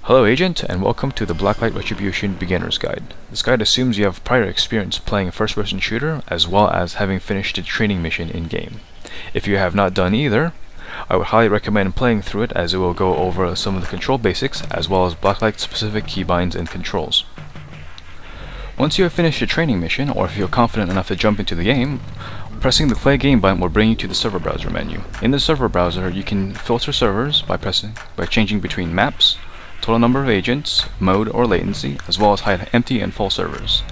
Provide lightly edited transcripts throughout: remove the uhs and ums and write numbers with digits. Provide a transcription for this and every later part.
Hello Agent, and welcome to the Blacklight Retribution Beginner's Guide. This guide assumes you have prior experience playing a first-person shooter, as well as having finished a training mission in-game. If you have not done either, I would highly recommend playing through it, as it will go over some of the control basics, as well as Blacklight-specific keybinds and controls. Once you have finished your training mission, or if you're confident enough to jump into the game, pressing the Play Game button will bring you to the server browser menu. In the server browser, you can filter servers by changing between maps, total number of agents, mode or latency, as well as hide empty and full servers.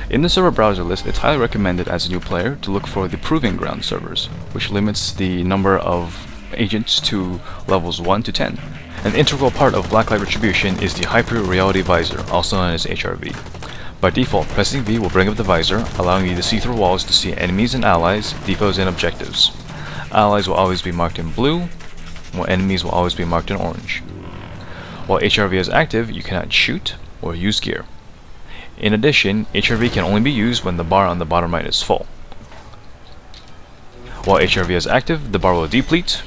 In the server browser list, it's highly recommended as a new player to look for the Proving Ground servers, which limits the number of agents to levels 1 to 10. An integral part of Blacklight Retribution is the Hyper Reality Visor, also known as HRV. By default, pressing V will bring up the visor, allowing you to see through walls to see enemies and allies, depots and objectives. Allies will always be marked in blue, while enemies will always be marked in orange. While HRV is active, you cannot shoot or use gear. In addition, HRV can only be used when the bar on the bottom right is full. While HRV is active, the bar will deplete,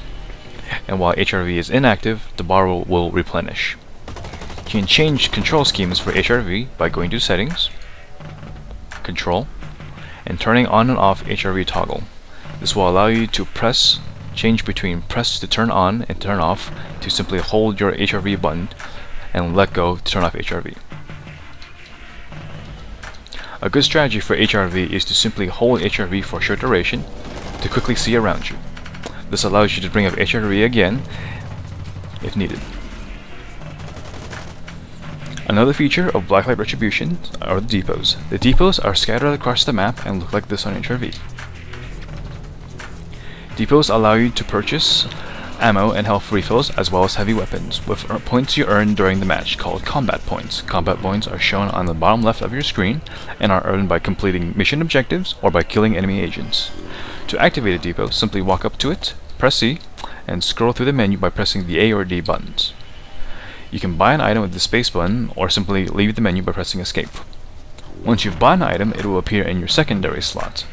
and while HRV is inactive, the bar will replenish. You can change control schemes for HRV by going to Settings, Control, and turning on and off HRV toggle. This will allow you to change between press to turn on and turn off, to simply hold your HRV button and let go to turn off HRV. A good strategy for HRV is to simply hold HRV for a short duration to quickly see around you. This allows you to bring up HRV again if needed. Another feature of Blacklight Retribution are the depots. The depots are scattered across the map and look like this on HRV. Depots allow you to purchase ammo and health refills, as well as heavy weapons, with points you earn during the match, called combat points. Combat points are shown on the bottom left of your screen, and are earned by completing mission objectives or by killing enemy agents. To activate a depot, simply walk up to it, press C, and scroll through the menu by pressing the A or D buttons. You can buy an item with the space button, or simply leave the menu by pressing Escape. Once you've bought an item, it will appear in your secondary slot.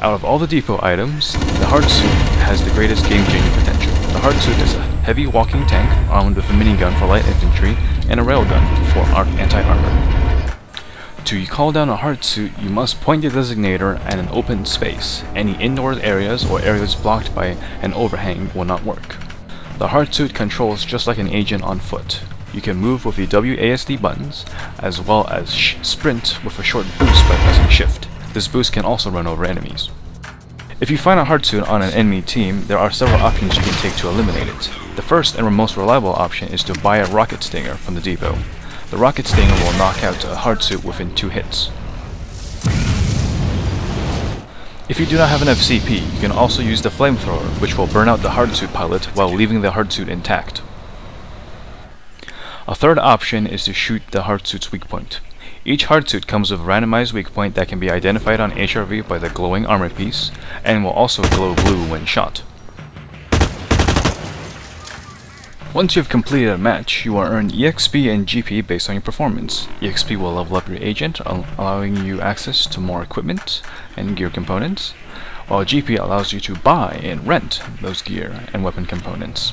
Out of all the depot items, the hard suit has the greatest game-changing potential. The hard suit is a heavy walking tank armed with a minigun for light infantry and a railgun for anti-armor. To call down a hard suit, you must point the designator at an open space. Any indoor areas or areas blocked by an overhang will not work. The hard suit controls just like an agent on foot. You can move with the WASD buttons, as well as sprint with a short boost by pressing Shift. This boost can also run over enemies. If you find a hard suit on an enemy team, there are several options you can take to eliminate it. The first and most reliable option is to buy a rocket stinger from the depot. The rocket stinger will knock out a hard suit within 2 hits. If you do not have enough CP, you can also use the flamethrower, which will burn out the hard suit pilot while leaving the hard suit intact. A third option is to shoot the hard suit's weak point. Each hard suit comes with a randomized weak point that can be identified on HRV by the glowing armor piece, and will also glow blue when shot. Once you have completed a match, you will earn EXP and GP based on your performance. EXP will level up your agent, allowing you access to more equipment and gear components, while GP allows you to buy and rent those gear and weapon components.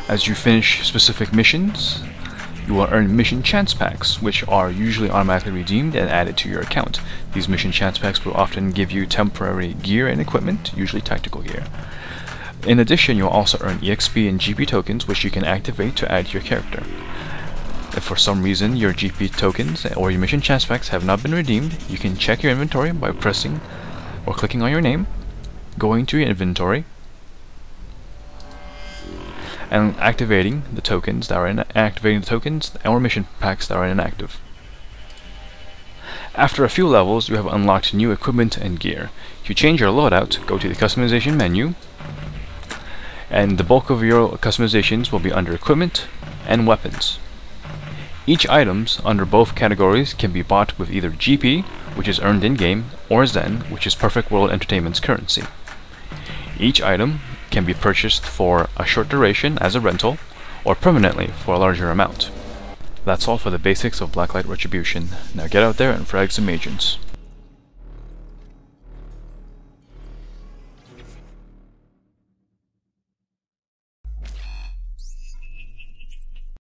As you finish specific missions, you will earn mission chance packs, which are usually automatically redeemed and added to your account. These mission chance packs will often give you temporary gear and equipment, usually tactical gear. In addition, you'll also earn EXP and GP tokens, which you can activate to add to your character. If for some reason your GP tokens or your mission chance packs have not been redeemed, you can check your inventory by pressing or clicking on your name, going to your inventory, and activating the tokens that are or mission packs that are inactive. After a few levels, you have unlocked new equipment and gear. To change your loadout, go to the customization menu, and the bulk of your customizations will be under equipment and weapons. Each items under both categories can be bought with either GP, which is earned in-game, or Zen, which is Perfect World Entertainment's currency. Each item can be purchased for a short duration as a rental, or permanently for a larger amount. That's all for the basics of Blacklight Retribution. Now get out there and frag some agents.